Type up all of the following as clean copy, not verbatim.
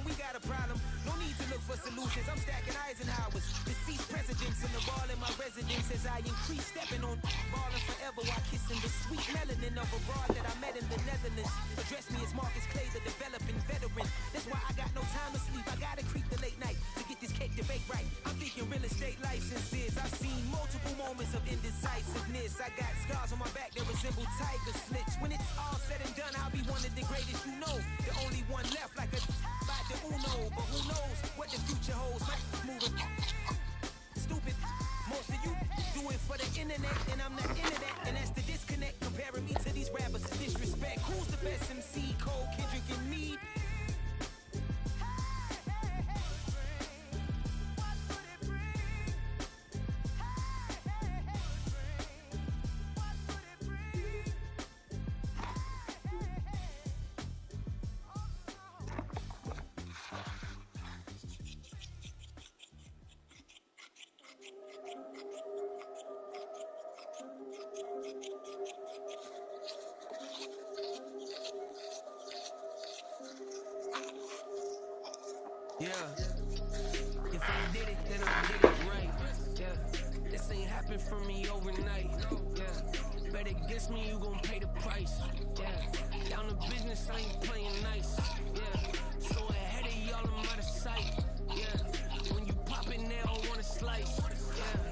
we got a problem. No need to look for solutions. I'm stacking Eisenhowers. Deceased presidents in the ball in my residence as I increase stepping on ballin' forever while kissing the sweet melanin of a broad that I met in the Netherlands. Address me as Marcus Clay, the developing veteran. That's why I got no time to sleep. I gotta creep the late night to get this cake to bake right. I'm thinking real estate licenses. I've seen multiple moments of indecisiveness. I got scars on my back that resemble tiger slits. When it's all said and done, I'll be one of the greatest you know. The only one left like a by the Uno. But who knows what the future holds? My moving stupid. Most of you do it for the internet, and I'm not into that. And that's the disconnect, comparing me to these rappers. Disrespect. Who's the best MC? Cole, Kendrick, and me? Yeah, if I did it, then I did it right. Yeah, this ain't happened for me overnight. Yeah, bet against me, you gon' pay the price. Yeah, down to business, I ain't playing nice. Yeah, so ahead of y'all, I'm out of sight. Yeah, when you pop it, they don't wanna slice. Yeah,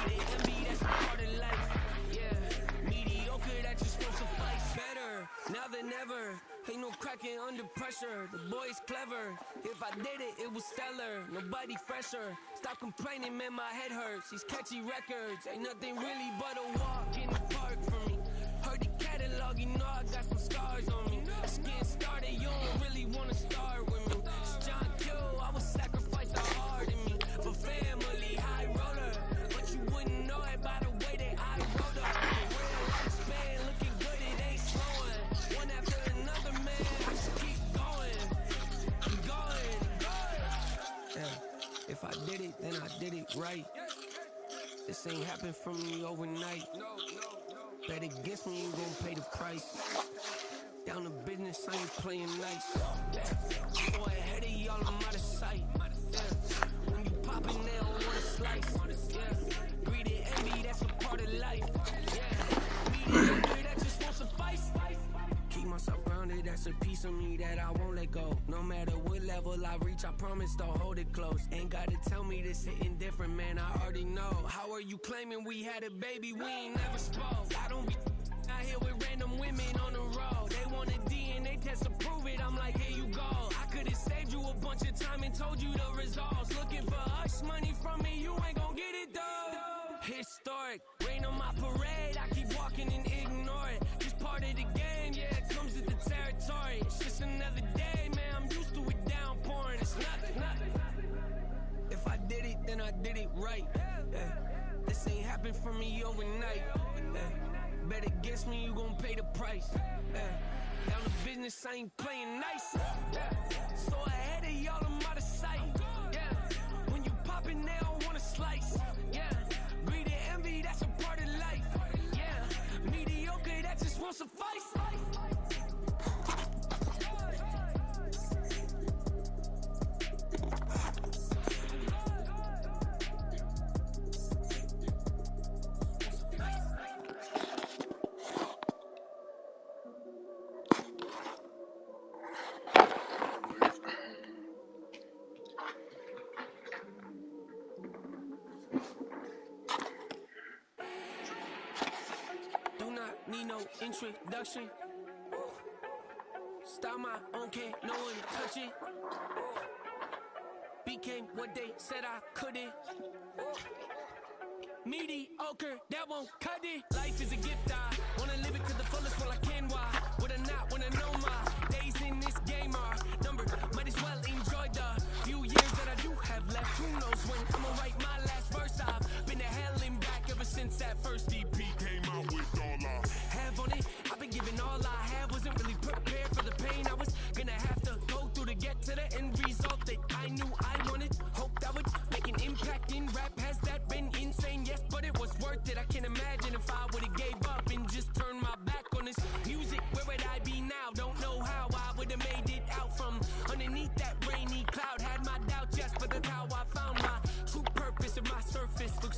be the envy, that's a part of life. Yeah, mediocre, that just won't suffice. Better, now than ever. Ain't no cracking under pressure, the boy's clever. If I did it, it was stellar, nobody fresher. Stop complaining, man, my head hurts. These catchy records, ain't nothing really but a walk in the park for me. Heard the catalog, you know I got some scars on me. Just getting started, you don't really wanna start with me. It's John Kill, I would sacrifice the heart in me. For family, high roller, but you wouldn't know it by the way that I rolled up. The real lifespan, looking good, it ain't slowing. One after another, man, I just keep going. Yeah, if I did it, then I did it right. This ain't happened for me overnight. Bet against me, you gon' pay the price. Down to business, I ain't playing nice. Yeah, so ahead of y'all, I'm out of sight. Yeah, when you poppin', they don't wanna slice. Yeah, greed and envy, that's a part of life. Yeah, mediocre, that just won't suffice. Keep myself grounded, that's a piece of me that I won't let go. No matter what level I reach, I promise to hold it close. Ain't gotta tell me this hitting different, man, I already know. How are you claiming we had a baby, we ain't never spoke? I don't be out here with random women on the road. They want a DNA test to prove it, I'm like, here you go. I could've saved you a bunch of time and told you the results. Looking for hush money from me, you ain't gon' get it though. Historic, rain on my parade, I keep walking and ignore it. Just part of the game, yeah, it comes with the territory. It's just another day, man, I'm used to it downpouring. It's nothing. If I did it, then I did it right. Yeah. This ain't happened for me overnight. Yeah. Bet against me, you gon' pay the price. Yeah. Down to business, I ain't playing nice. Yeah. So ahead of y'all, I'm out of sight. Yeah. When you poppin', they don't wanna slice. Yeah. Greed and envy, that's a part of life. Yeah. Mediocre, that just won't suffice. Do not need no introduction. Start my own, can't no one touch it. Became what they said I couldn't. Mediocre, that won't cut it. Life is a gift, I wanna live it to the fullest while I can. Why would I not wanna know my days in this game are numbered? Might as well enjoy the few years that I do have left. Who knows when I'ma write my last verse? I've been to hell and back ever since that first EP came out with all I have on it. I've been giving all I have, wasn't really prepared for the pain I was gonna have to go through to get to the end result that I knew I wanted. Hoped I would make an impact in rap. Has that been insane? Yes, but it was worth it. I can't imagine if I would've gave up and just turned my back on this music. Where would I be now? Don't know how I would've made it out from underneath that rainy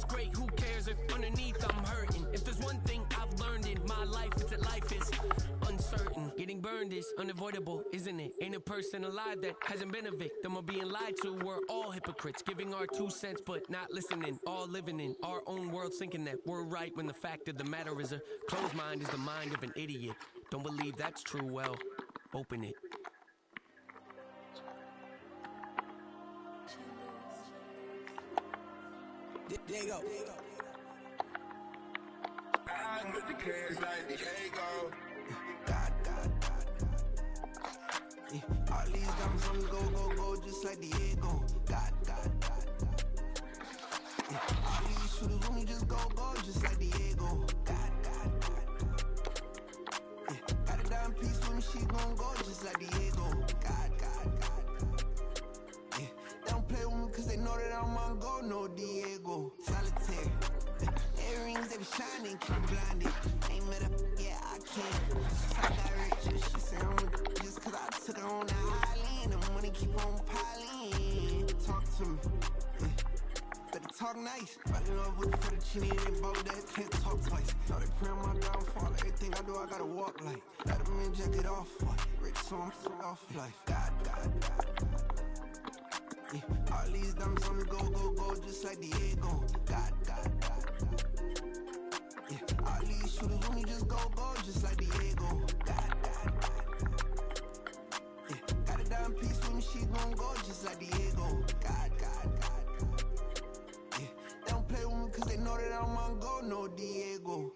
great, who cares if underneath I'm hurting? If there's one thing I've learned in my life, it's that life is uncertain. Getting burned is unavoidable, isn't it? Ain't a person alive that hasn't been a victim of being lied to. We're all hypocrites, giving our 2 cents but not listening. All living in our own world, thinking that we're right when the fact of the matter is a closed mind is the mind of an idiot. Don't believe that's true, well, open it. There you go. I'm with the kids like Diego. God. Yeah. All these diamonds on the go, just like Diego. God. Yeah. All these shooters on me just go, just like Diego. God. Yeah. Got a dime piece with me, she gon' go just like Diego. God. Yeah. They don't play with me cause they know that I'm on go, no Diego. Solitaire. Earrings, they be shining, keep me blinded. Ain't met up, yeah, I can't. So I got rich, she said I'm just cause I took her on the island. The money keep on piling. Talk to me, yeah. Better talk nice. Fell in love with the fettuccine and both days, can't talk twice. Now they pray on my downfall, everything I do, I gotta walk like. Let them in, jacket off, what? Rich, so I'm full off life. God. Yeah. All these diamonds on the go, just like Diego. God. Yeah. All these shooters on me just go, just like Diego. God. Yeah. Got a dime piece with me, she gon' go just like Diego. God. Yeah. They don't play with me cause they know that I'm on go, no Diego.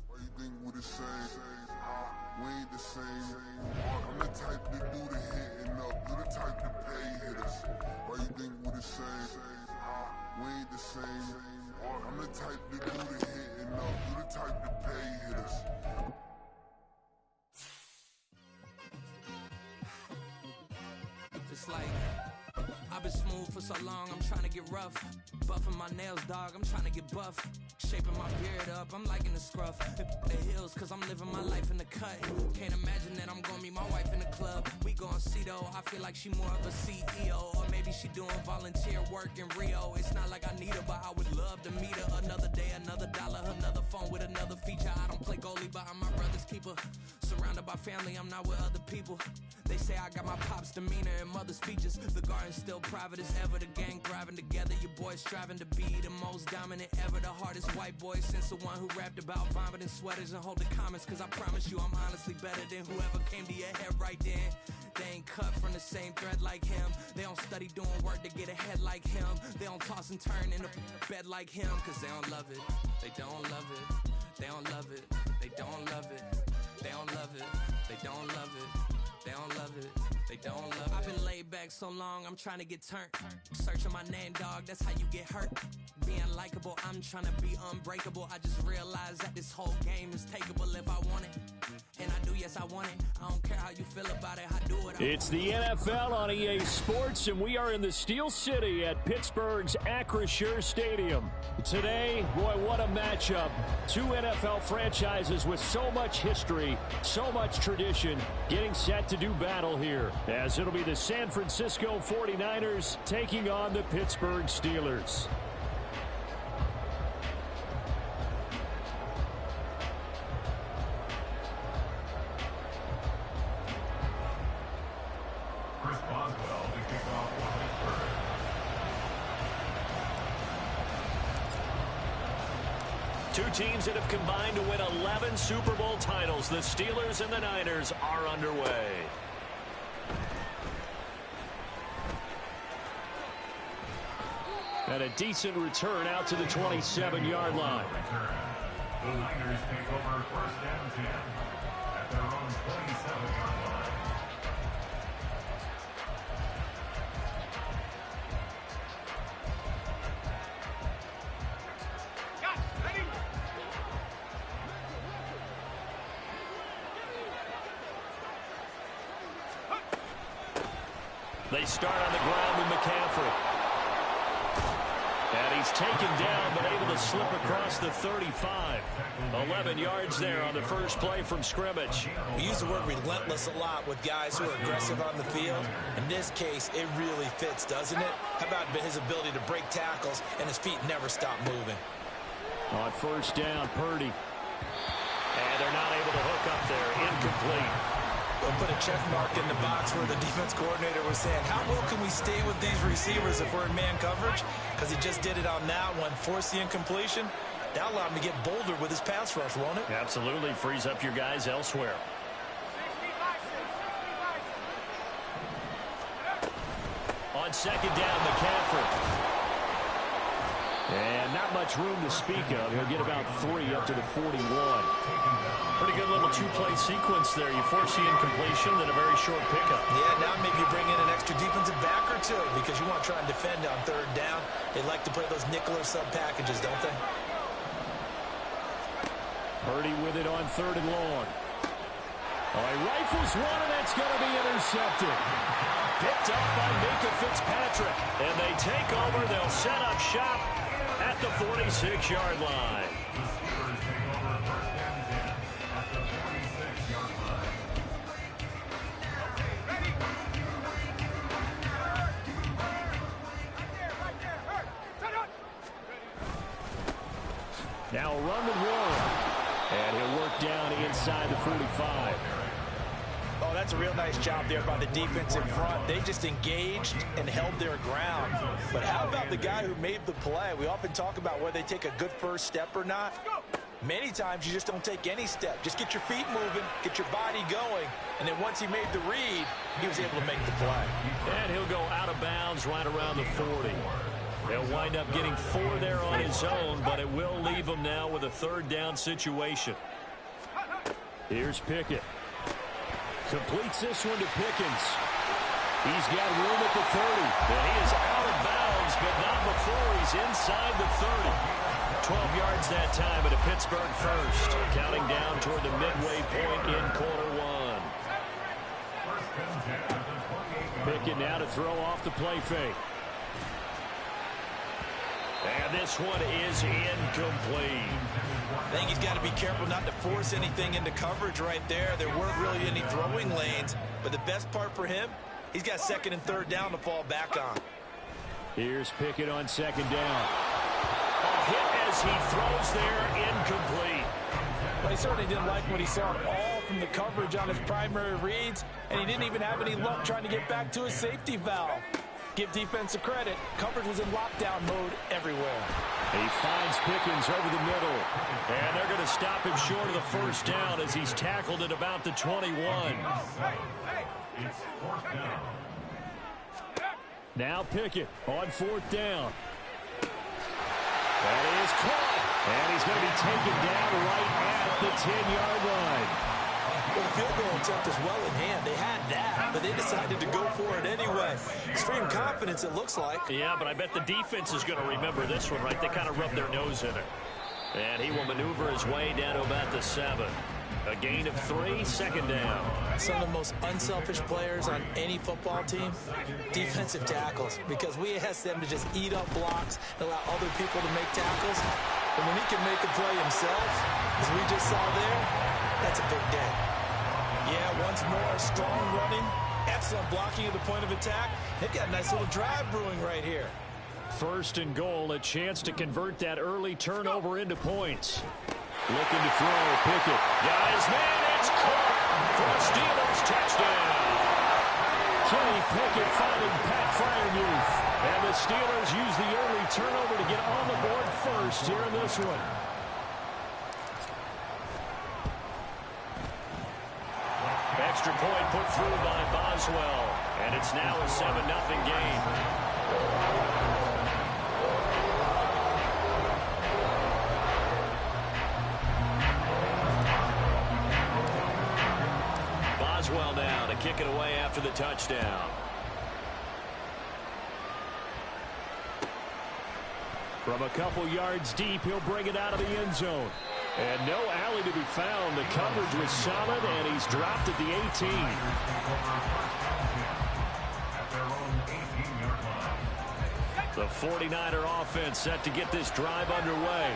Why you think we the same? We ain't the same. I'm the type to do the hitting up. You the type to pay hitters. Why you think we the same? We ain't the same. I'm the type to do the hitting up. You the type to pay hitters. It's like I've been smooth for so long, I'm trying to get rough. Buffing my nails, dog, I'm trying to get buff. Shaping my beard up, I'm liking the scruff. The hills, cause I'm living my life in the cut. Can't imagine that I'm gonna meet my wife in the club. We gon' see though, I feel like she more of a CEO. Or maybe she doing volunteer work in Rio. It's not like I need her, but I would love to meet her. Another day, another dollar, another phone with another feature. I don't play goalie, but I'm my brother's keeper. Surrounded by family, I'm not with other people. They say I got my pop's demeanor and mother's features. The garden's still private as ever. The gang thriving together. Your boys striving to be the most dominant ever. The hardest white boy since the one who rapped about vomiting sweaters and hold the comments. Cause I promise you I'm honestly better than whoever came to your head right then. They ain't cut from the same thread like him. They don't study doing work to get ahead like him. They don't toss and turn in a bed like him. Cause they don't love it. They don't love it. They don't love it. They don't love it. They don't love it. They don't love it. They don't love it, they don't love it. I've been laid back so long, I'm trying to get turned. Searching my name, dog, that's how you get hurt. Being likable, I'm trying to be unbreakable. I just realized that this whole game is takeable if I want it. And I do, yes, I want it. I don't care how you feel about it, I do it. It's the NFL on EA Sports, and we are in the Steel City at Pittsburgh's Acrisure Stadium. Today, boy, what a matchup. Two NFL franchises with so much history, so much tradition, getting set to do battle here, as it'll be the San Francisco 49ers taking on the Pittsburgh Steelers. Two teams that have combined to win 11 Super Bowl titles. The Steelers and the Niners are underway. And a decent return out to the 27-yard line. The Niners take over first and 10 at their own 27-yard line. They start on the ground with McCaffrey. And he's taken down, but able to slip across the 35. 11 yards there on the first play from scrimmage. We use the word relentless a lot with guys who are aggressive on the field. In this case, it really fits, doesn't it? How about his ability to break tackles and his feet never stop moving? On first down, Purdy. And they're not able to hook up there. Incomplete. We'll put a check mark in the box where the defense coordinator was saying, how well can we stay with these receivers if we're in man coverage? Because he just did it on that one, forced the incompletion. That allowed him to get bolder with his pass rush, won't it? Absolutely. Frees up your guys elsewhere. On second down, McCaffrey. And not much room to speak of. He'll get about 3 up to the 41. Pretty good little two-play sequence there. You force the incompletion, then a very short pickup. Yeah, now maybe you bring in an extra defensive back or two because you want to try and defend on third down. They like to play those nickel or sub packages, don't they? Purdy with it on third and long. Oh, he rifles one, and that's going to be intercepted. Picked up by Minka Fitzpatrick. And they take over. They'll set up shop at the 46-yard line. Now a run with Warren. And he'll work down inside the 45. Oh, that's a real nice job there by the defense in front. They just engaged and held their ground. But how about the guy who made the play? We often talk about whether they take a good first step or not. Many times you just don't take any step. Just get your feet moving, get your body going, and then once he made the read, he was able to make the play. And he'll go out of bounds right around the 40. He'll wind up getting 4 there on his own, but it will leave him now with a third down situation. Here's Pickett. Completes this one to Pickens. He's got room at the 30. And he is out of bounds, but not before he's inside the 30. 12 yards that time at a Pittsburgh first. Counting down toward the midway point in quarter one. Pickett now to throw off the play fake. And this one is incomplete. I think he's got to be careful not to force anything into coverage right there. There weren't really any throwing lanes, but the best part for him, he's got second and third down to fall back on. Here's Pickett on second down. A hit as he throws there, incomplete. But he certainly didn't like what he saw all from the coverage on his primary reads, and he didn't even have any luck trying to get back to his safety valve. Give defensive credit. Coverage was in lockdown mode everywhere. He finds Pickens over the middle. And they're going to stop him short of the first down as he's tackled at about the 21. Now Pickett on fourth down. That is caught. And he's going to be taken down right at the 10-yard line. Well, the field goal attempt is well in hand. They had that, but they decided to go for it anyway. Extreme confidence, it looks like. Yeah, but I bet the defense is going to remember this one, right? They kind of rubbed their nose in it. And he will maneuver his way down to about the 7. A gain of 3, second down. Some of the most unselfish players on any football team, defensive tackles, because we ask them to just eat up blocks and allow other people to make tackles. And when he can make a play himself, as we just saw there, that's a big day. Yeah, once more, strong running, excellent blocking at the point of attack. They've got a nice little drive brewing right here. First and goal, a chance to convert that early turnover into points. Looking to throw, Pickett. Guys, man, it's caught for a Steelers touchdown. Kenny Pickett finding Pat Freiermuth. And the Steelers use the early turnover to get on the board first here in this one. Extra point put through by Boswell. And it's now a 7-0 game. Boswell now to kick it away after the touchdown. From a couple yards deep, he'll bring it out of the end zone. And no alley to be found. The coverage was solid, and he's dropped at the 18. The 49er offense set to get this drive underway.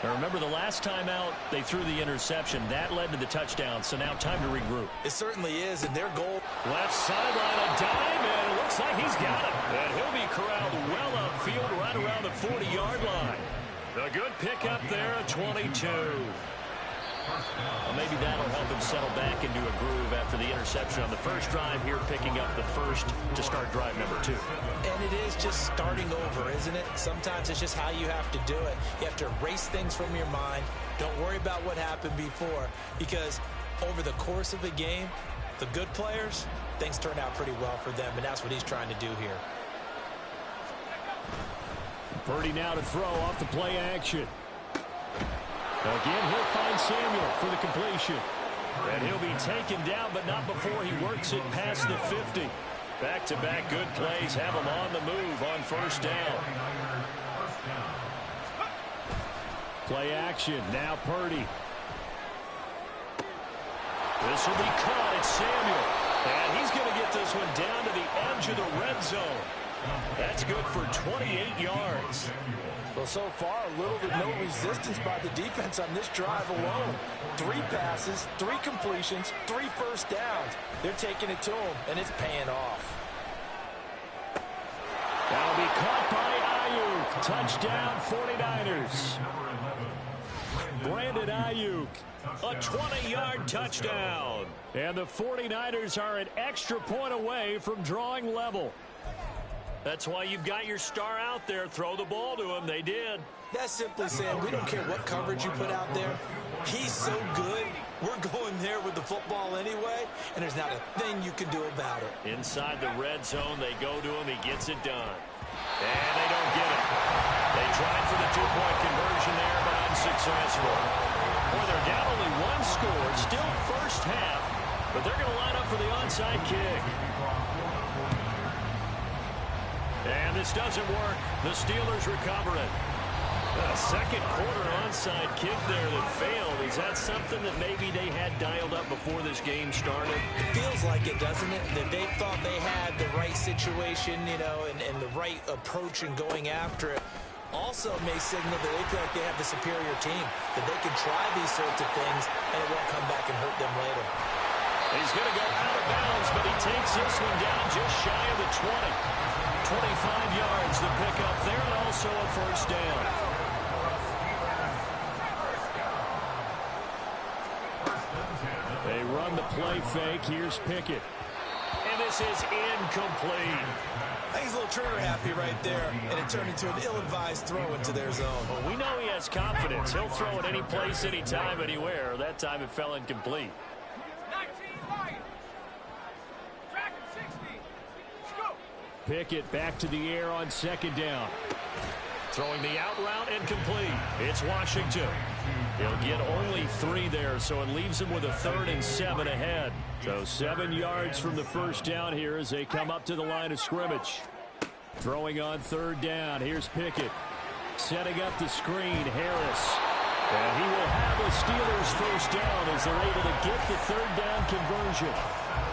Now remember, the last time out, they threw the interception. That led to the touchdown, so now time to regroup. It certainly is, and their goal. Left sideline, a dime, and it looks like he's got it. And he'll be corralled well upfield right around the 40-yard line. A good pickup there at 22. Well, maybe that'll help him settle back into a groove after the interception on the first drive here, picking up the first to start drive number 2. And it is just starting over, isn't it? Sometimes it's just how you have to do it. You have to erase things from your mind. Don't worry about what happened before, because over the course of the game, the good players, things turn out pretty well for them, and that's what he's trying to do here. Purdy now to throw off the play action. Again, he'll find Samuel for the completion. And he'll be taken down, but not before he works it past the 50. Back-to-back good plays have him on the move on first down. Play action, now Purdy. This will be caught, it's Samuel. And he's going to get this one down to the edge of the red zone. That's good for 28 yards. Well, so far, little to no resistance by the defense on this drive alone. 3 passes, 3 completions, 3 first downs. They're taking it to him, and it's paying off. That'll be caught by Ayuk. Touchdown, 49ers. Brandon Ayuk, a 20-yard touchdown. And the 49ers are an extra point away from drawing level. That's why you've got your star out there. Throw the ball to him. They did. That's simply saying we don't care what coverage you put out there. He's so good. We're going there with the football anyway, and there's not a thing you can do about it. Inside the red zone, they go to him. He gets it done. And they don't get it. They tried for the 2-point conversion there, but unsuccessful. Boy, they're down only 1 score. Still first half, but they're going to line up for the onside kick. And this doesn't work. The Steelers recover it. A second quarter onside kick there that failed. Is that something that maybe they had dialed up before this game started? It feels like it, doesn't it? That they thought they had the right situation, you know, and the right approach in going after it. Also may signal that they feel like they have the superior team, that they can try these sorts of things, and it won't come back and hurt them later. He's going to go out of bounds, but he takes this one down just shy of the 20. 25 yards the pickup there, and also a first down. They run the play fake. Here's Pickett. And this is incomplete. I think he's a little trigger happy right there, and it turned into an ill-advised throw into their zone. Well, we know he has confidence. He'll throw it any place, anytime, anywhere. That time it fell incomplete. Pickett back to the air on second down. Throwing the out route and complete. It's Washington. He'll get only 3 there, so it leaves him with a 3rd and 7 ahead. So 7 yards from the first down here as they come up to the line of scrimmage. Throwing on 3rd down. Here's Pickett. Setting up the screen, Harris. And he will have the Steelers first down as they're able to get the 3rd down conversion.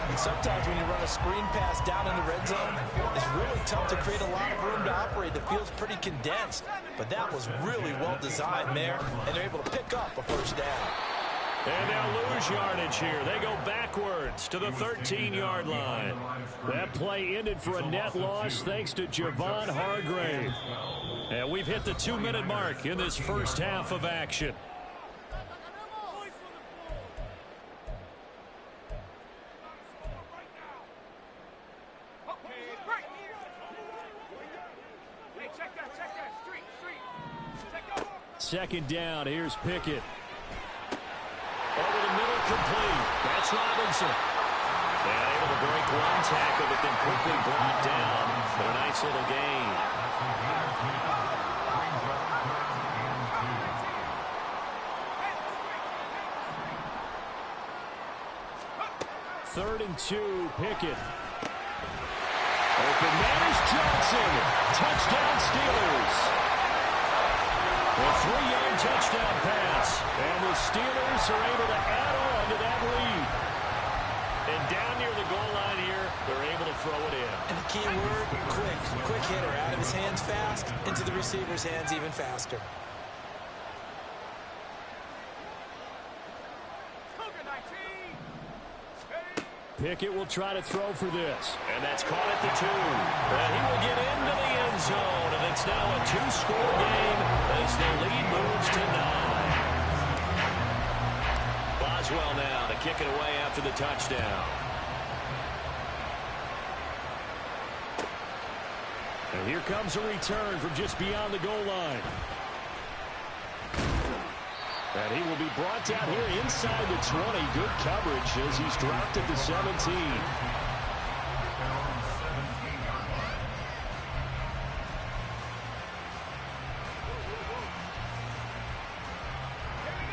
And sometimes when you run a screen pass down in the red zone, it's really tough to create a lot of room to operate. It feels pretty condensed. But that was really well designed there, and they're able to pick up a first down. And they'll lose yardage here. They go backwards to the 13-yard line. That play ended for a net loss thanks to Javon Hargrave. And we've hit the 2-minute mark in this first half of action. Second down, here's Pickett. Over the middle, complete. That's Robinson. And able to break one tackle, but then quickly brought down. But a nice little gain. Third and 2, Pickett. Open man is Johnson. Touchdown Steelers. A 3-yard touchdown pass. And the Steelers are able to add on to that lead. And down near the goal line here, they're able to throw it in. And the key word, quick. Quick hitter, out of his hands fast. receiver's hands even faster. Pickett will try to throw for this. And that's caught at the 2. And he will get into the end zone. And it's now a 2-score game as the lead moves to 9. Boswell now to kick it away after the touchdown. And here comes a return from just beyond the goal line. And he will be brought down here inside the 20. Good coverage as he's dropped at the 17.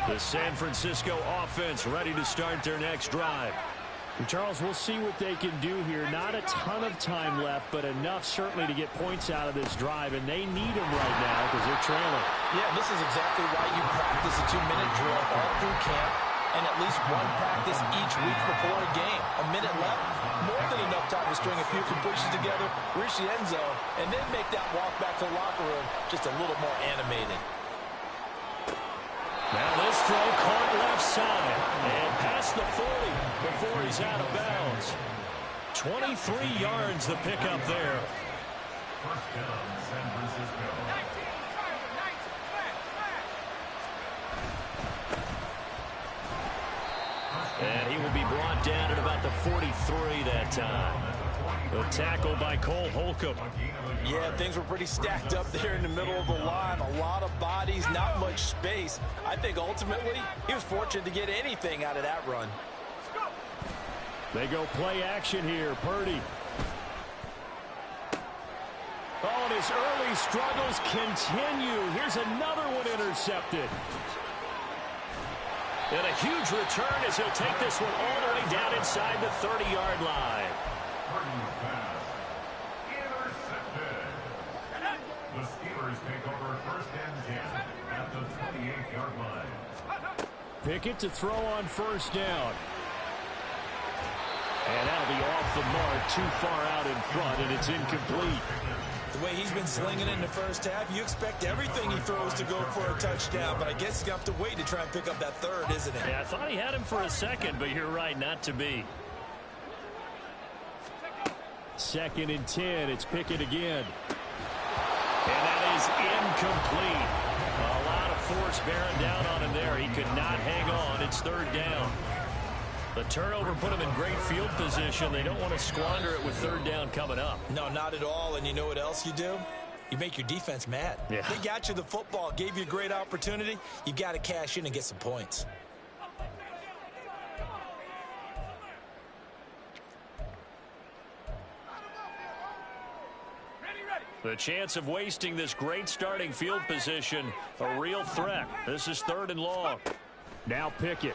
The San Francisco offense ready to start their next drive. And Charles, we'll see what they can do here. Not a ton of time left, but enough certainly to get points out of this drive, and they need them right now because they're trailing. Yeah, this is exactly why you practice a 2-minute drill all through camp and at least one practice each week before a game. A minute left, more than enough time to string a few completions together, reach the end zone, and then make that walk back to the locker room just a little more animated. Now this throw caught left side and past the 40 before he's out of bounds. 23 yards the pickup there. First down, San Francisco. And he will be brought down at about the 43 that time. The tackle by Cole Holcomb. Yeah, things were pretty stacked up there in the middle of the line. A lot of bodies, not much space. I think ultimately he was fortunate to get anything out of that run. They go play action here. Purdy. Oh, and his early struggles continue. Here's another one intercepted. And a huge return as he'll take this one all the way down inside the 30-yard line. The Steelers take over first and 10 at the 28-yard line. Pickett to throw on first down. And that'll be off the mark, too far out in front, and it's incomplete. The way he's been slinging it in the first half, you expect everything he throws to go for a touchdown, but I guess he's going to have to wait to try and pick up that third, isn't it? Yeah, I thought he had him for a second, but you're right, not to be. 2nd and 10, it's Pickett again. And that is incomplete. A lot of force bearing down on him there. He could not hang on. It's 3rd down. The turnover put him in great field position. They don't want to squander it with 3rd down coming up. No, not at all. And you know what else you do? You make your defense mad. Yeah. They got you the football, gave you a great opportunity. You got to cash in and get some points. The chance of wasting this great starting field position, a real threat. This is 3rd and long. Now Pickett.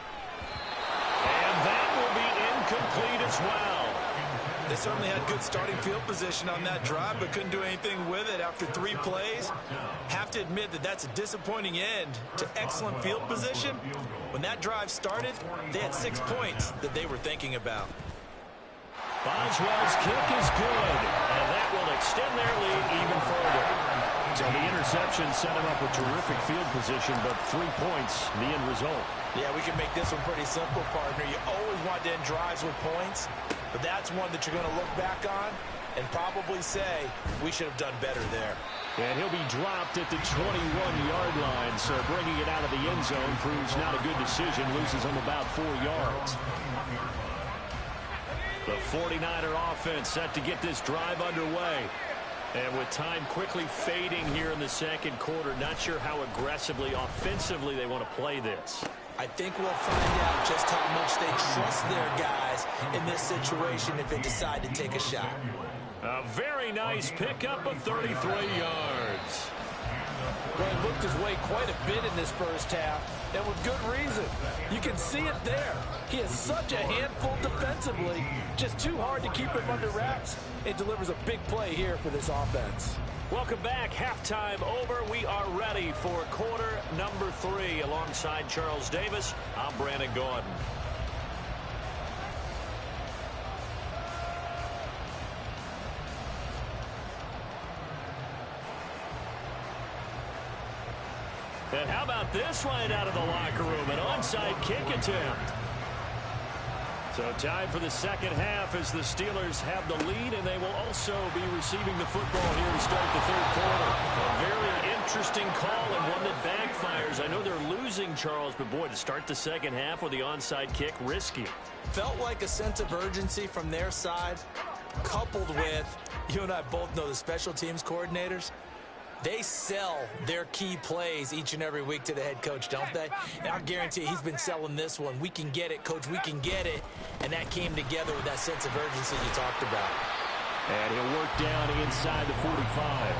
And that will be incomplete as well. They certainly had good starting field position on that drive, but couldn't do anything with it after 3 plays. Have to admit that that's a disappointing end to excellent field position. When that drive started, they had 6 points that they were thinking about. Boswell's kick is good, and that will extend their lead even further. So the interception set him up with terrific field position, but 3 points, the end result. Yeah, we can make this one pretty simple, partner. You always want to end drives with points, but that's one that you're going to look back on and probably say, we should have done better there. And he'll be dropped at the 21-yard line, so bringing it out of the end zone proves not a good decision, loses him about 4 yards. The 49er offense set to get this drive underway. And with time quickly fading here in the 2nd quarter, not sure how aggressively, offensively they want to play this. I think we'll find out just how much they trust their guys in this situation if they decide to take a shot. A very nice pickup of 33 yards. Well, he looked his way quite a bit in this first half, and with good reason. You can see it there. He is such a handful defensively, just too hard to keep him under wraps. It delivers a big play here for this offense. Welcome back. Halftime over. We are ready for quarter number 3. Alongside Charles Davis, I'm Brandon Gordon. And how about this right out of the locker room? An onside kick attempt. So time for the second half as the Steelers have the lead, and they will also be receiving the football here to start the third quarter. A very interesting call and one that backfires. I know they're losing, Charles, but boy, to start the second half with the onside kick, risky. Felt like a sense of urgency from their side, coupled with, you and I both know the special teams coordinators. They sell their key plays each and every week to the head coach, don't they? And I'll guarantee he's been selling this one. We can get it, coach, we can get it. And that came together with that sense of urgency you talked about. And he'll work down inside the 45.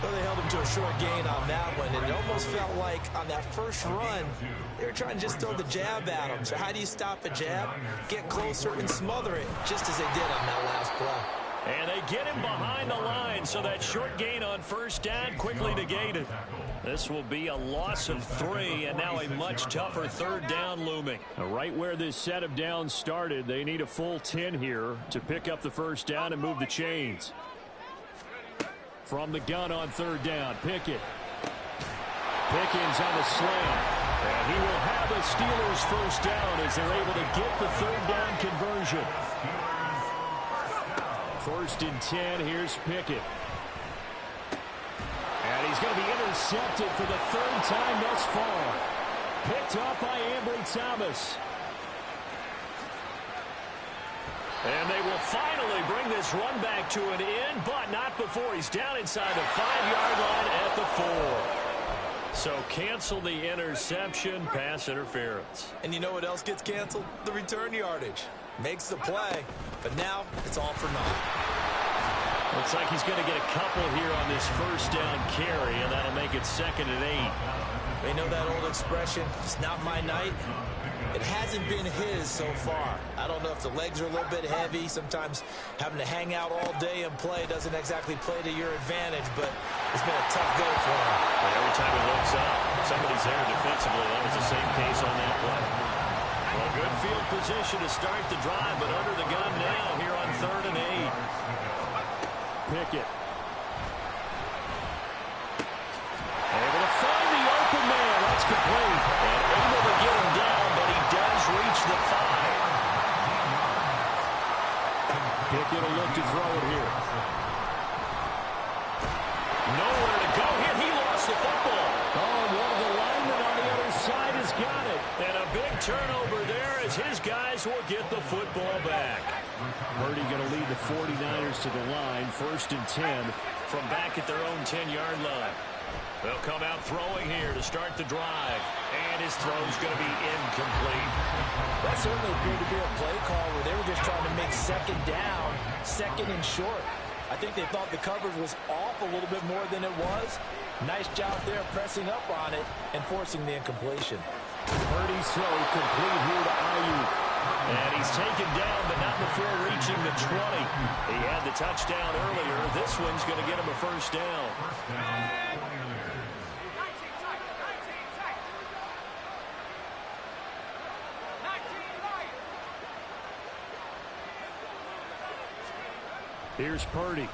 Well, they held him to a short gain on that one, and it almost felt like on that first run, they were trying to just throw the jab at him. So how do you stop a jab? Get closer and smother it, just as they did on that last play. And they get him behind the line, so that short gain on first down quickly negated. This will be a loss of 3, and now a much tougher third down looming. Right where this set of downs started, they need a full 10 here to pick up the first down and move the chains. From the gun on third down, Pickett. Pickens on the slant. And he will have a Steelers first down as they're able to get the third down conversion. First and 10, here's Pickett. And he's going to be intercepted for the third time thus far. Picked up by Ambry Thomas. And they will finally bring this run back to an end, but not before he's down inside the 5-yard line at the 4. So cancel the interception, pass interference. And you know what else gets canceled? The return yardage. Makes the play, but now it's all for naught. Looks like he's going to get a couple here on this first down carry, and that'll make it 2nd and 8. They know that old expression, it's not my night. It hasn't been his so far. I don't know if the legs are a little bit heavy. Sometimes having to hang out all day and play doesn't exactly play to your advantage, but it's been a tough go for him. And every time he looks up, somebody's there defensively. That was the same case on that play. Well, good field position to start the drive, but under the gun now here on 3rd and 8. Pickett. Able to find the open man. That's complete. And able to get him down, but he does reach the 5. Pickett will look to throw it here. Nowhere to go here. He lost the football. Oh, one of the linemen on the other side has got it. And a big turnover there as his guys will get the football back. Purdy going to lead the 49ers to the line. 1st and 10 from back at their own 10-yard line. They'll come out throwing here to start the drive. And his throw's going to be incomplete. That certainly appeared to be a play call where they were just trying to make 2nd down, 2nd and short. I think they thought the coverage was off a little bit more than it was. Nice job there pressing up on it and forcing the incompletion. Purdy's throw complete here to Ayuk. And he's taken down, but not before reaching the 20. He had the touchdown earlier. This one's going to get him a first down. Here's Purdy.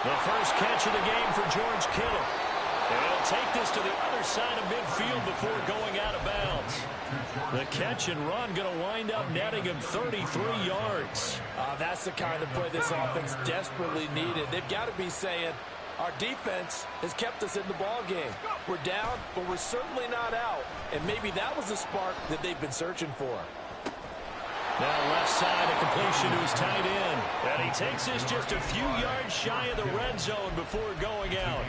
The first catch of the game for George Kittle. And he'll take this to the other side of midfield before going out of bounds. The catch and run going to wind up netting him 33 yards. That's the kind of play this offense desperately needed. They've got to be saying, our defense has kept us in the ball game. We're down, but we're certainly not out. And maybe that was the spark that they've been searching for. Now left side, a completion to his tight end. And he takes this just a few yards shy of the red zone before going out.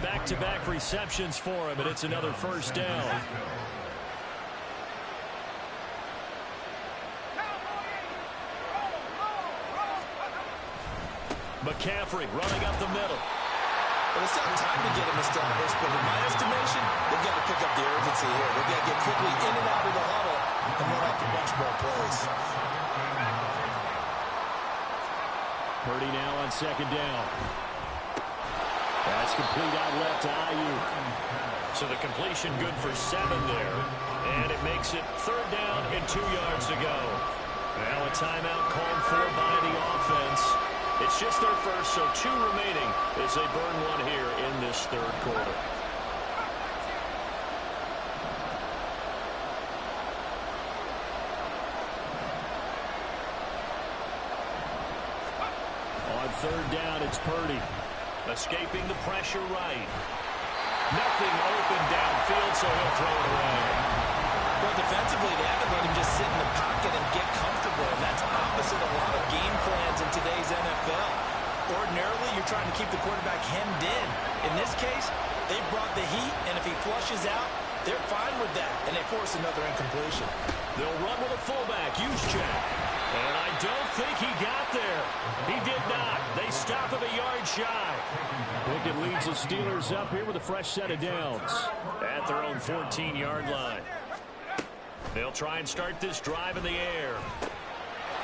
Back-to-back receptions for him, and it's another first down. McCaffrey running up the middle. Well, it's not time to get him established, but in my estimation, they've got to pick up the urgency here. They've got to get quickly in and out of the huddle and run out to much more plays. Purdy now on 2nd down. That's complete out left to Ayuk. So the completion good for 7 there. And it makes it 3rd down and 2 yards to go. Now a timeout called for by the offense. It's just their first, so 2 remaining as they burn one here in this third quarter. On third down, it's Purdy. Escaping the pressure right. Nothing open downfield, so he'll throw it away. Well, defensively, they haven't let him just sit in the pocket and get comfortable, and that's opposite a lot of game plans in today's NFL. Ordinarily, you're trying to keep the quarterback hemmed in. In this case, they brought the heat, and if he flushes out, they're fine with that, and they force another incompletion. They'll run with a fullback, Juszczyk. And I don't think he got there. He did not. They stop him a yard shy. Pickett leads the Steelers up here with a fresh set of downs at their own 14-yard line. They'll try and start this drive in the air.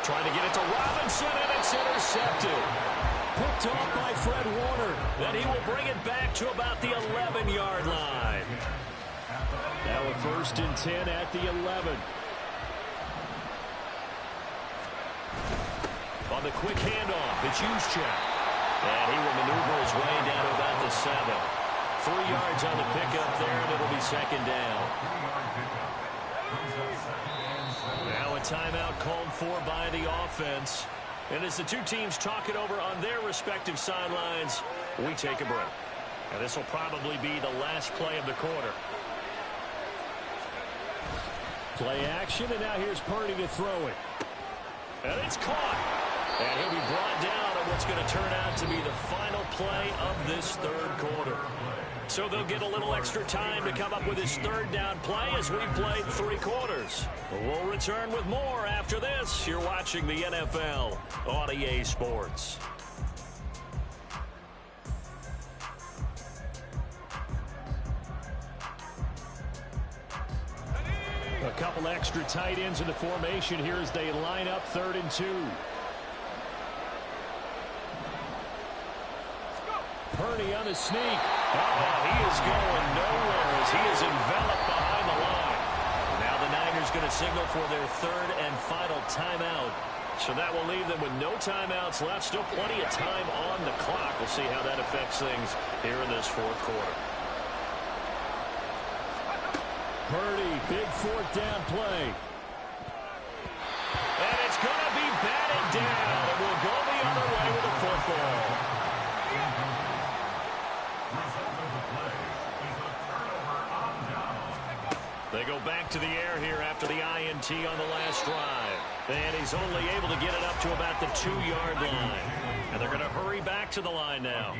Trying to get it to Robinson, and it's intercepted. Picked off by Fred Warner. Then he will bring it back to about the 11-yard line. Now a 1st and 10 at the 11. On the quick handoff, it's Juszczyk. And he will maneuver his way down to about the 7. 3 yards on the pickup there, and it'll be 2nd down. Now a timeout called for by the offense. And as the 2 teams talk it over on their respective sidelines, we take a break. And this will probably be the last play of the quarter. Play action, and now here's Purdy to throw it. And it's caught. And he'll be brought down on what's going to turn out to be the final play of this third quarter. So they'll get a little extra time to come up with his 3rd down play as we've played 3 quarters. We'll return with more after this. You're watching the NFL on EA Sports. A couple extra tight ends in the formation here as they line up 3rd and 2. Purdy on the sneak. He is going nowhere as he is enveloped behind the line. Now the Niners going to signal for their 3rd and final timeout. So that will leave them with no timeouts left. Still plenty of time on the clock. We'll see how that affects things here in this 4th quarter. Purdy, big 4th down play. And it's going to be batted down. It will go the other way with the football. They go back to the air here after the INT on the last drive. And he's only able to get it up to about the 2-yard line. And they're going to hurry back to the line now.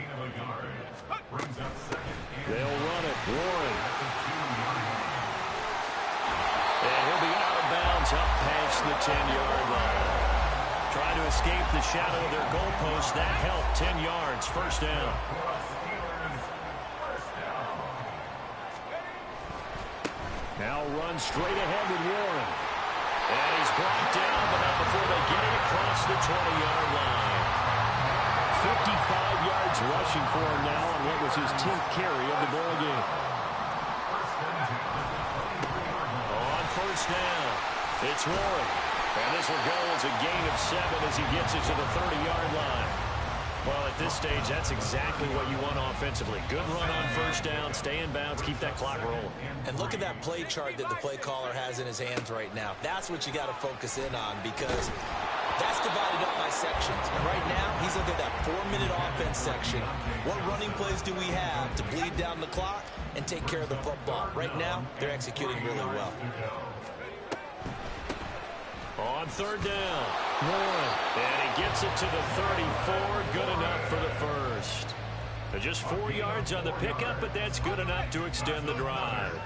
They'll run it. Warren. And he'll be out of bounds up past the 10-yard line. Trying to escape the shadow of their goalpost. That helped. 10 yards. 1st down. Now runs straight ahead with Warren. And he's brought down, but not before they get it across the 20-yard line. 55 yards rushing for him now on what was his 10th carry of the ball game. On 1st down, it's Warren. And this will go as a gain of 7 as he gets it to the 30-yard line. Well, at this stage, that's exactly what you want offensively. Good run on 1st down, stay in bounds, keep that clock rolling. And look at that play chart that the play caller has in his hands right now. That's what you got to focus in on because that's divided up by sections. And right now, he's under that 4-minute offense section. What running plays do we have to bleed down the clock and take care of the football? Right now, they're executing really well. On 3rd down, Warren, and he gets it to the 34, good enough for the 1st. Just 4 yards on the pickup, but that's good enough to extend the drive.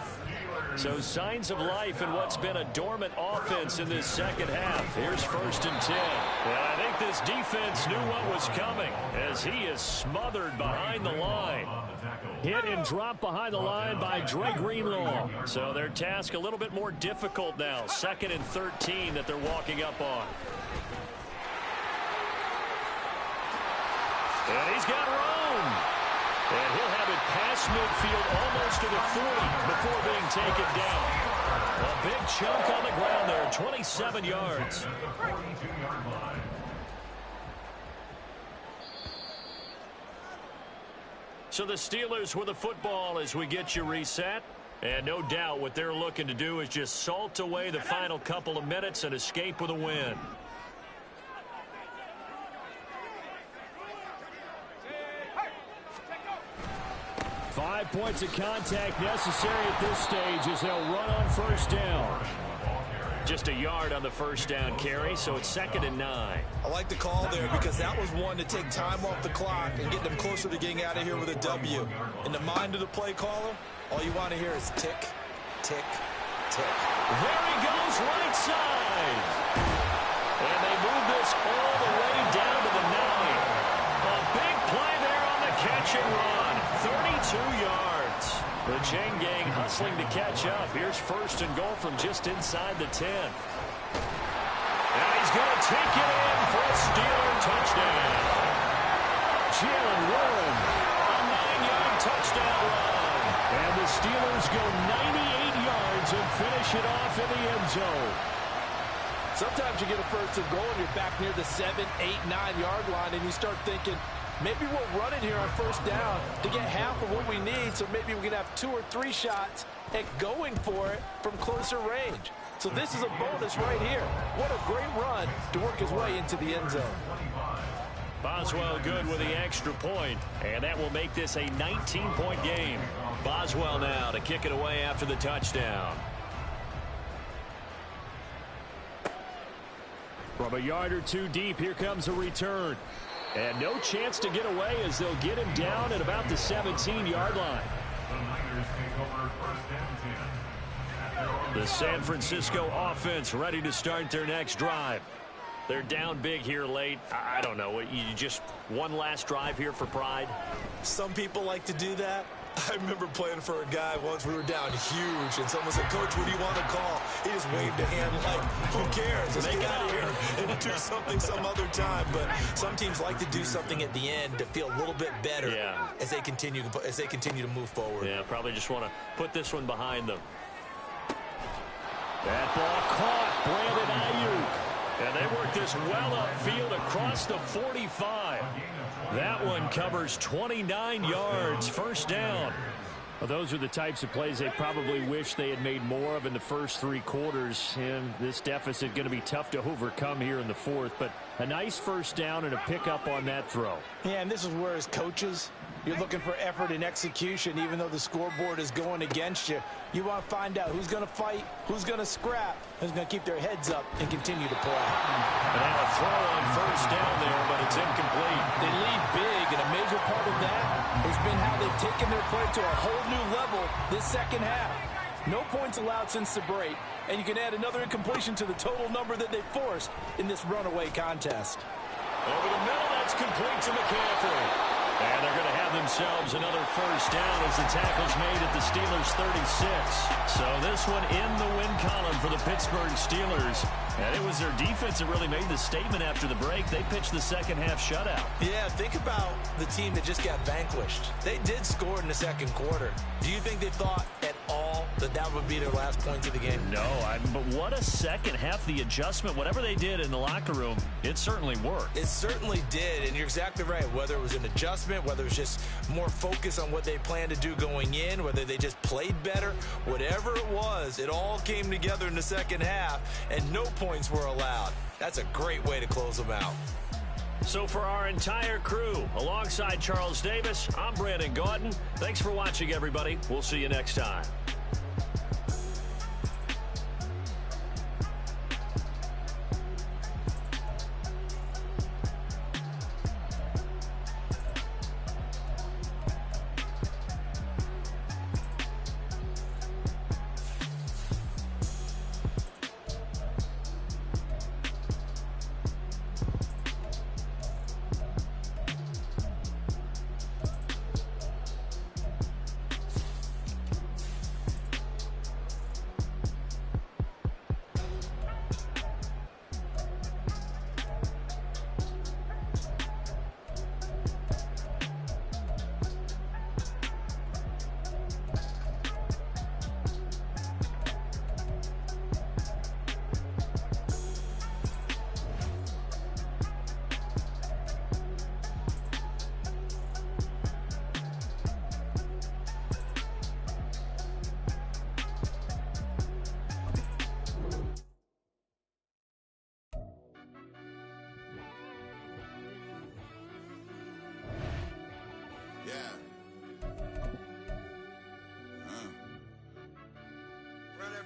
So signs of life in what's been a dormant offense in this 2nd half. Here's 1st and 10. And I think this defense knew what was coming as he is smothered behind the line. Hit and drop behind the line by Dre Greenlaw. So their task a little bit more difficult now. 2nd and 13 that they're walking up on. And he's got room. And he'll have it past midfield almost to the 40 before being taken down. A big chunk on the ground there, 27 yards. So the Steelers with the football as we get you reset. And no doubt what they're looking to do is just salt away the final couple of minutes and escape with a win. 5 points of contact necessary at this stage as they'll run on first down. Just a yard on the first down carry, so it's 2nd and 9. I like the call there because that was one to take time off the clock and get them closer to getting out of here with a W. In the mind of the play caller, all you want to hear is tick, tick, tick. There he goes, right side. And they move this all the way down to the 9. A big play there on the catch and run. 32 yards. The chain gang hustling to catch up. Here's 1st and goal from just inside the 10. And he's going to take it in for a Steeler touchdown. Jalen Warren, a 9-yard touchdown run. And the Steelers go 98 yards and finish it off in the end zone. Sometimes you get a 1st and goal and you're back near the 7, 8, 9-yard line and you start thinking, maybe we'll run it here on 1st down to get half of what we need, so maybe we can have 2 or 3 shots at going for it from closer range. So this is a bonus right here. What a great run to work his way into the end zone. Boswell good with the extra point, and that will make this a 19-point game. Boswell now to kick it away after the touchdown. From a yard or 2 deep, here comes a return. And no chance to get away as they'll get him down at about the 17-yard line. The San Francisco offense ready to start their next drive. They're down big here late. I don't know. You just one last drive here for pride? Some people like to do that. I remember playing for a guy once. We were down huge, and someone said, "Coach, what do you want to call?" He just waved a hand like, "Who cares? Let's get out of here and do something some other time." But some teams like to do something at the end to feel a little bit better as they continue to move forward. Yeah, probably just want to put this one behind them. That ball caught. Brandon Ayuk. And they work this well upfield across the 45. That one covers 29 yards, 1st down. Well, those are the types of plays they probably wish they had made more of in the first 3 quarters. And this deficit going to be tough to overcome here in the 4th. But a nice 1st down and a pickup on that throw. Yeah, and this is where as coaches, you're looking for effort and execution, even though the scoreboard is going against you. You want to find out who's going to fight, who's going to scrap, who's going to keep their heads up and continue to play. And now a throw on 1st down there, but it's incomplete. They lead big, and a major part of that has been how they've taken their play to a whole new level this 2nd half. No points allowed since the break, and you can add another incompletion to the total number that they forced in this runaway contest. Over the middle, that's complete to McCaffrey. And they're going to have themselves another 1st down as the tackle's made at the Steelers' 36. So this one in the win column for the Pittsburgh Steelers. And it was their defense that really made the statement after the break. They pitched the 2nd half shutout. Yeah, think about the team that just got vanquished. They did score in the 2nd quarter. Do you think they thought at all that that would be their last point of the game? No, but what a 2nd half. The adjustment, whatever they did in the locker room, it certainly worked. It certainly did, and you're exactly right. Whether it was an adjustment, whether it was just more focus on what they planned to do going in, whether they just played better, whatever it was, it all came together in the 2nd half, and no points were allowed. That's a great way to close them out. So for our entire crew, alongside Charles Davis, I'm Brandon Gaudin. Thanks for watching, everybody. We'll see you next time.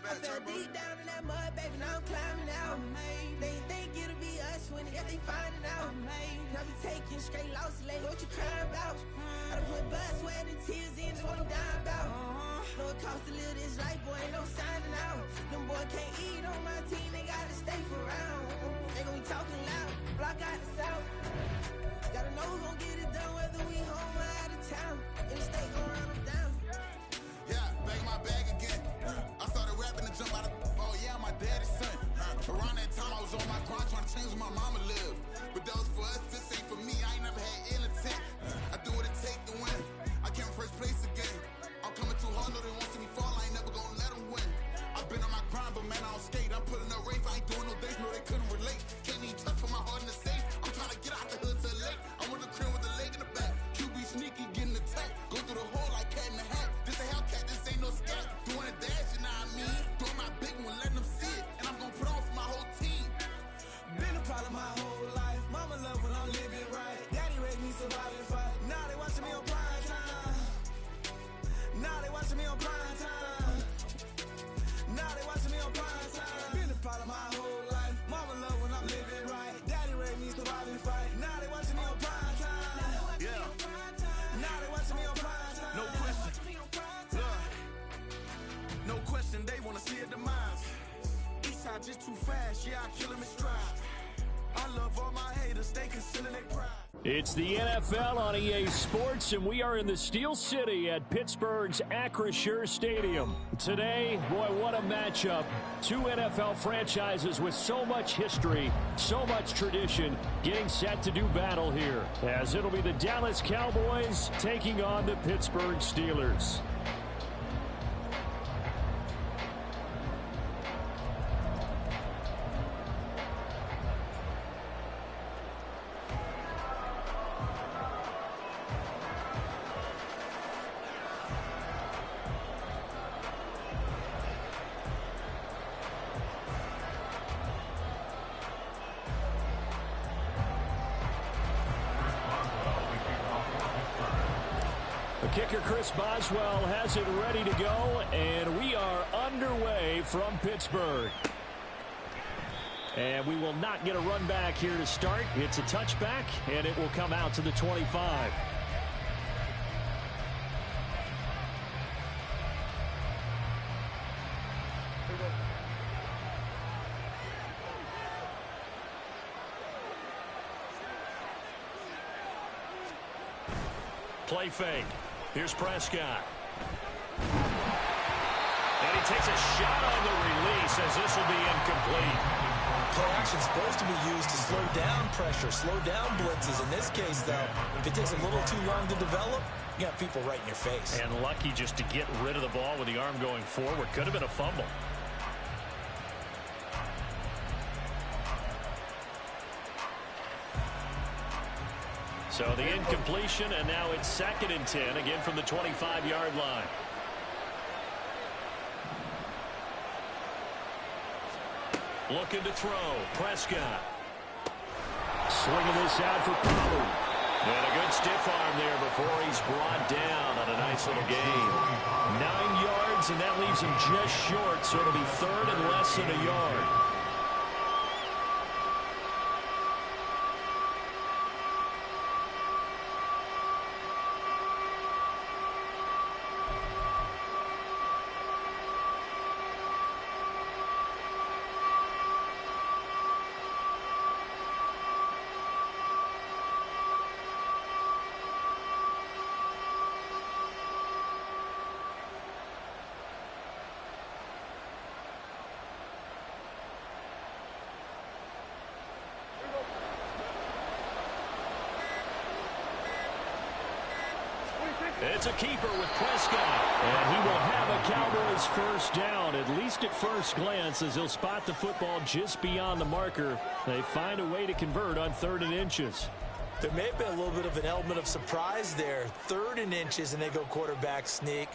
I fell deep down in that mud, baby, now I'm climbing out. They think it'll be us when they finding out. I be taking straight losses, like what you crying about? I done put blood, sweat, and tears in, that's what I'm dying about. Know it costs to live this life, boy, ain't no signing out. Them boy can't eat on my team, they gotta stay for round. They gon' be talking loud, block out the south. Gotta know who gon' get it done, whether we home or out of town. In the state gon' run them down. Yeah, bag my bag again. I started rapping to jump out of, oh yeah, my daddy's son. Around that time I was on my grind trying to change where my mama lived. But that was for us, this ain't for me. I ain't never had ill intent. I do what it take to win. I came first place again. I'm coming too hard, no they won't see me fall. I ain't never gonna let them win. I've been on my grind, but man, I don't skate. I'm putting up race, I ain't doing no days, no they couldn't relate. Can't even touch for my heart in the safe. I'm trying to get out the hood to the lake. I'm with the crib with the leg in the back. QB sneaky, getting attacked. Go through the hole like cat in the hat. This a Hellcat, this ain't no scat. Doing a dash, you know what I mean? Doing my big one, letting them see it. And I'm gonna put on for my whole team. Been a problem my whole life. Mama love when I'm living right. Daddy raised me survive and fight. Now they watching me on prime time. Now they watching me on prime time. Now they watching me on prime time. Been a problem my whole life. Mama love when I'm living right. Daddy raised me survive and fight. Now they watching me on prime time. Yeah. Now they watching me on prime time. No question. Look. No question, they wanna see a demise. Eastside just too fast, yeah, I kill him in stride. I love all my haters, they consider their pride. It's the NFL on EA Sports, and we are in the Steel City at Pittsburgh's Acrisure Stadium. Today, boy, what a matchup. Two NFL franchises with so much history, so much tradition, getting set to do battle here, as it'll be the Dallas Cowboys taking on the Pittsburgh Steelers. Kicker Chris Boswell has it ready to go, and we are underway from Pittsburgh. And we will not get a run back here to start. It's a touchback, and it will come out to the 25. Play fake. Here's Prescott. And he takes a shot on the release as this will be incomplete. Play action is supposed to be used to slow down pressure, slow down blitzes. In this case, though, if it takes a little too long to develop, you got people right in your face. And lucky just to get rid of the ball with the arm going forward. Could have been a fumble. So the incompletion, and now it's 2nd and 10, again from the 25-yard line. Looking to throw. Prescott. Swinging this out for Pollard. And a good stiff arm there before he's brought down on a nice little gain. 9 yards, and that leaves him just short, so it'll be 3rd and less than a yard. It's a keeper with Prescott. And he will have a Cowboys first down, at least at first glance, as he'll spot the football just beyond the marker. They find a way to convert on 3rd and inches. There may have been a little bit of an element of surprise there. 3rd and inches, and they go quarterback sneak.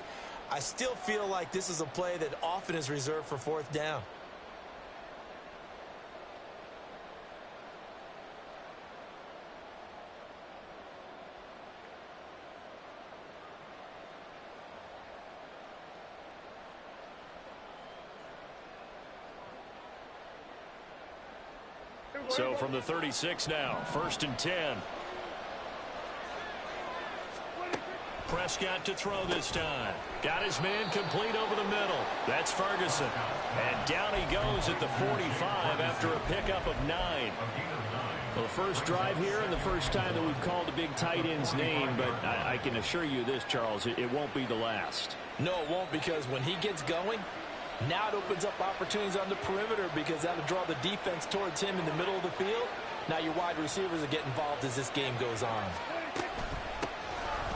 I still feel like this is a play that often is reserved for 4th down. So from the 36 now, 1st and 10. Prescott to throw this time. Got his man complete over the middle. That's Ferguson. And down he goes at the 45 after a pickup of 9. Well, the first drive here and the first time that we've called a big tight end's name, but I can assure you this, Charles, it won't be the last. No, it won't, because when he gets going, now it opens up opportunities on the perimeter because that'll draw the defense towards him in the middle of the field. Now your wide receivers will get involved as this game goes on.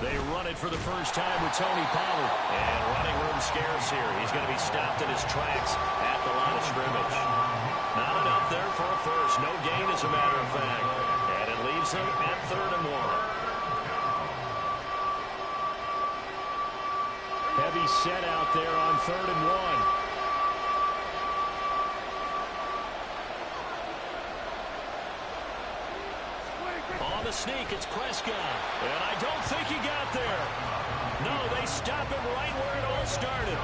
They run it for the first time with Tony Pollard. And running room scarce here. He's going to be stopped in his tracks at the line of scrimmage. Not enough there for a first. No gain, as a matter of fact. And it leaves him at 3rd and 1. Heavy set out there on 3rd and 1. On the sneak, it's Prescott. And I don't think he got there. No, they stop him right where it all started.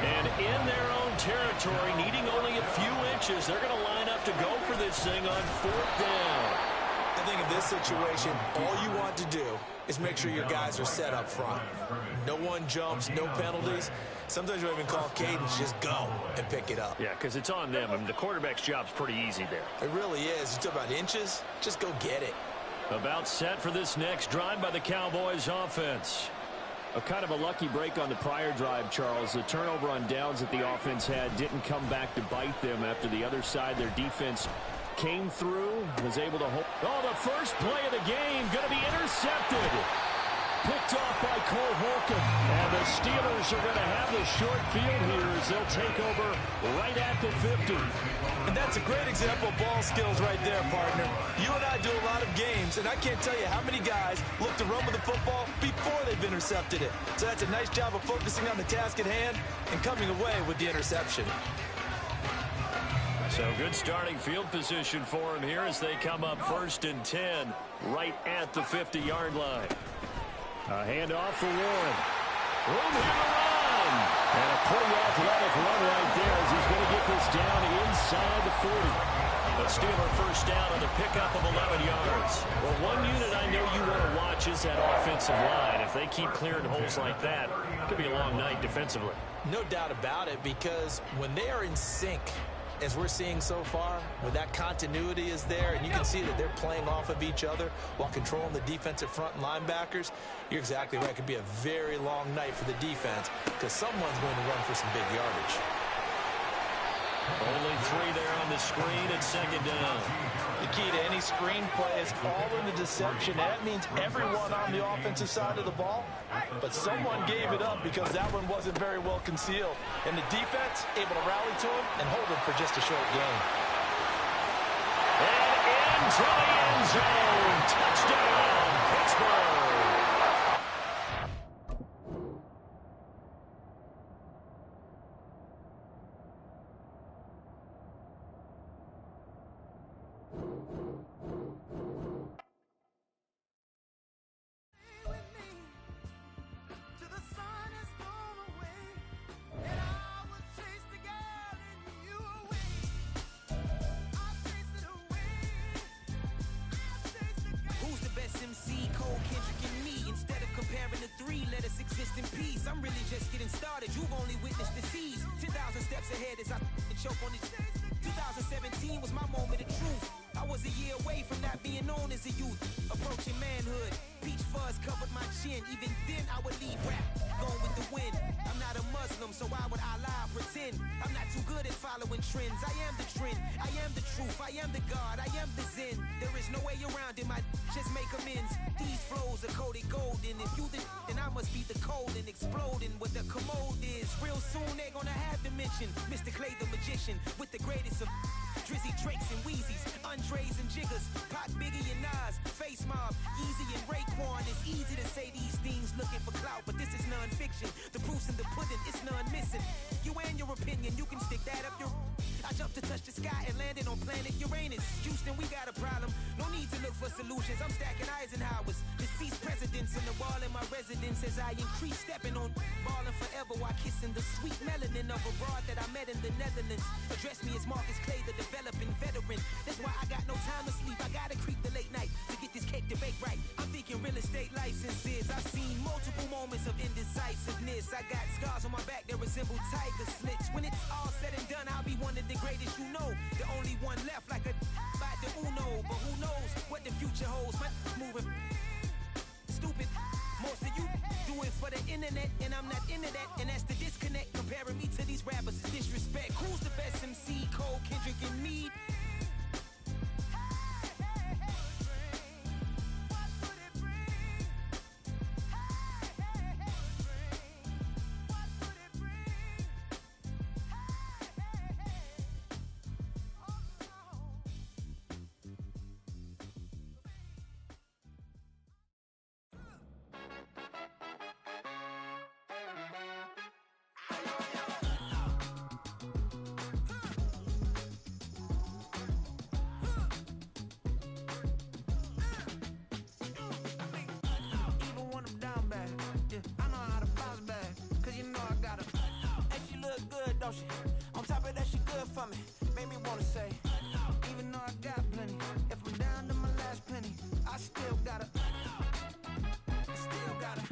And in their own territory, needing only a few inches, they're going to line up to go for this thing on 4th down. I think in this situation, all you want to do is make sure your guys are set up front. No one jumps, no penalties. Sometimes you even call cadence, just go and pick it up. Yeah, because it's on them. I mean, the quarterback's job's pretty easy there. It really is. You talk about inches, just go get it. About set for this next drive by the Cowboys offense. A kind of a lucky break on the prior drive, Charles. The turnover on downs that the offense had didn't come back to bite them after the other side. Their defense came through, was able to hold. Oh, the first play of the game going to be intercepted. Picked off by Cole Holcomb. And the Steelers are going to have the short field here as they'll take over right at the 50. And that's a great example of ball skills right there, partner. You and I do a lot of games, and I can't tell you how many guys look to run with the football before they've intercepted it. So that's a nice job of focusing on the task at hand and coming away with the interception. So good starting field position for him here as they come up 1st and 10 right at the 50-yard line. A handoff for Warren. Room here to run. And a pretty athletic run right there as he's going to get this down inside the 40. A Steeler first down on the pickup of 11 yards. Well, one unit I know you want to watch is that offensive line. If they keep clearing holes like that, it could be a long night defensively. No doubt about it, because when they are in sync, as we're seeing so far, when that continuity is there and you can see that they're playing off of each other while controlling the defensive front and linebackers, you're exactly right. It could be a very long night for the defense because someone's going to run for some big yardage. Only 3 there on the screen at 2nd down. The key to any screen play is all in the deception. That means everyone on the offensive side of the ball, but someone gave it up because that one wasn't very well concealed. And the defense able to rally to him and hold him for just a short game. And into the end zone. Touchdown, Pittsburgh. I'm really just getting started. You've only witnessed the seas. 10,000 steps ahead as I choke on this. 2017 was my moment of truth. I was a year away from not being known as a youth. Approaching manhood. Peach fuzz covered my chin. Even then I would leave rap going with the wind. I'm not a Muslim, so why would I lie or pretend? I'm not too good at following trends. I am the trend. I am the truth. I am the God. I am the Zen. There is no way around it. My just make amends. These flows are coated golden. If you then I must be the cold and exploding what the commode is. Real soon they're gonna have to mention Mr. Clay the magician with the greatest of Drizzy, Drakes, and Wheezies, Andres and Jiggers, Pac, Biggie, and Nas, Face Mob, Easy and Raekwon. It's easy to say these things looking for clout, but this is non-fiction. The proof's in the pudding, it's none missing. You and your opinion, you can stick that up your... I jumped to touch the sky and landed on planet Uranus. Houston, we got a problem. No need to look for solutions. I'm stacking Eisenhowers. Deceased presidents in the wall in my residence as I increase stepping on ballin' forever while kissing the sweet melanin of a broad that I met in the Netherlands. Address me as Marcus Clay, the developing veteran. That's why I got no time to sleep. I gotta creep the late night to get this cake to bake right. I'm thinking real estate licenses. I've seen multiple moments of indecisiveness. I got scars on my back that resemble tiger slits. When it's all said and done, I'll be one of the greatest you know. The only one left like a by the Uno. But who knows what the future holds? My moving stupid. Most of you do it for the internet, and I'm not into that. And that's the disconnect. Comparing me to these rappers is disrespect. Who's the best MC? Cole, Kendrick, and me? On top of that, she good for me. Made me wanna say, even though I got plenty, if I'm down to my last penny, I still gotta, I still gotta.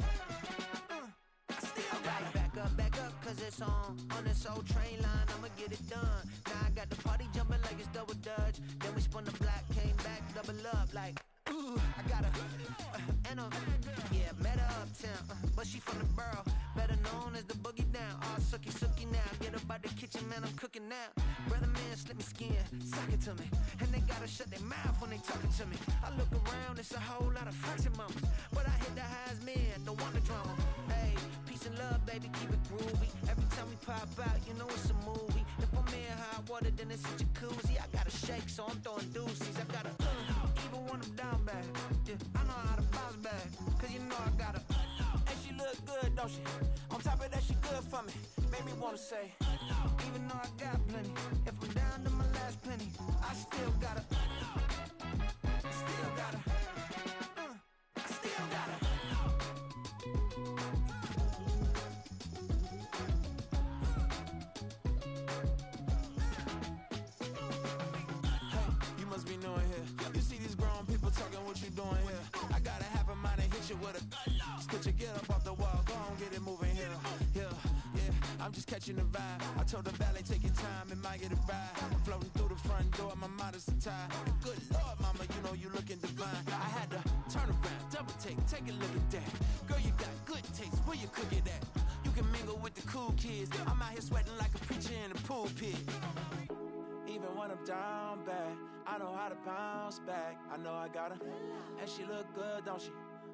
Back up, cause it's on this old train line, I'ma get it done. Now I got the party jumping like it's double dutch. Then we spun the block, came back, double up like, ooh, I got a, and a, yeah, met her uptown, but she from the borough, better known as the boogie down. All sookie now, get up out the kitchen, man, I'm cooking now. Brother man, slip me skin, suck it to me, and they gotta shut their mouth when they talking to me. I look around, it's a whole lot of friends and mamas, but I hit the highs, man, don't want the drama. Hey, peace and love, baby, keep it groovy. Every time we pop out, you know it's a movie. If I'm in hot water, then it's a jacuzzi. I gotta shake, so I'm throwing deuces. I gotta, even when I'm down bad, yeah, I know how to bounce back, cause you know I gotta, and she look good, don't she? On top of that, she good for me. Made me wanna say, even though I got plenty, if I'm down to my last penny, I still gotta, still gotta, still gotta. You must be knowing here. You see these grown people talking, what you doing here? I gotta have a mind and hit you with a stitch you, get up off the wall, go on, get it moving here. Yeah, I'm just catching the vibe. I told the valet, take your time, it might get a ride. I'm floating through the front door, my mind is tied. Good Lord, mama, you know you looking divine. I had to turn around, double take a look at that. Girl, you got good taste, where you cook it at? You can mingle with the cool kids. I'm out here sweating like a preacher in the pulpit. Even when I'm down bad, I know how to bounce back. I know I gotta, and she look good, don't she?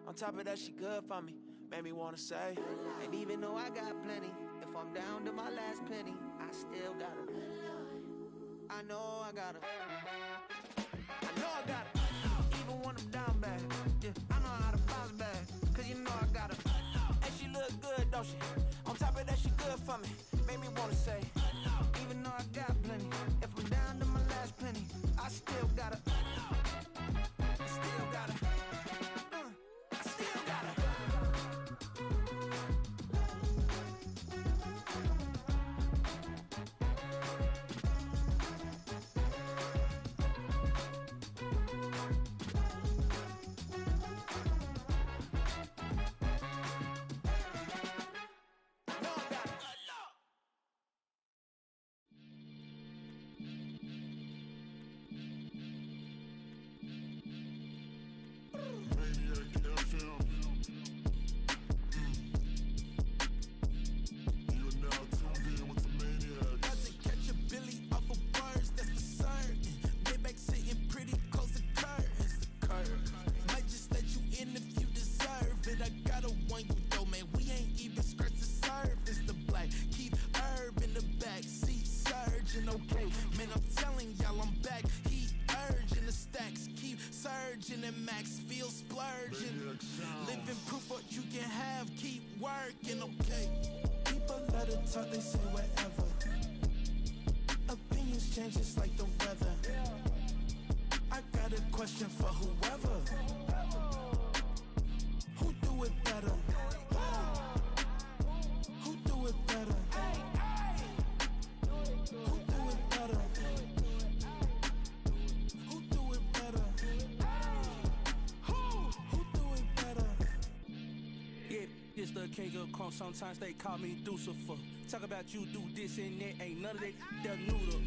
On top of that, she good for me. Made me wanna say, and even though I got plenty, if I'm down to my last penny, I still gotta, I know I gotta, I know I gotta, even when I'm down bad, yeah, I know how to bounce back, cause you know I gotta, and she look good, don't she? On top of that, she good for me. Made me wanna say, even though I got plenty, if I'm down to my last penny, I still gotta, still gotta, still gotta. Living proof what you can have, keep working, okay? People let it talk, they say whatever. Opinions change just like the weather. I got a question for whoever. Who do it better? Who do it better? Who do it better? Who do it better? Who do it better? Yeah, this the king of crunk. Sometimes they call me Lucifer. Talk about you do this and that, ain't none of that. They're noodle.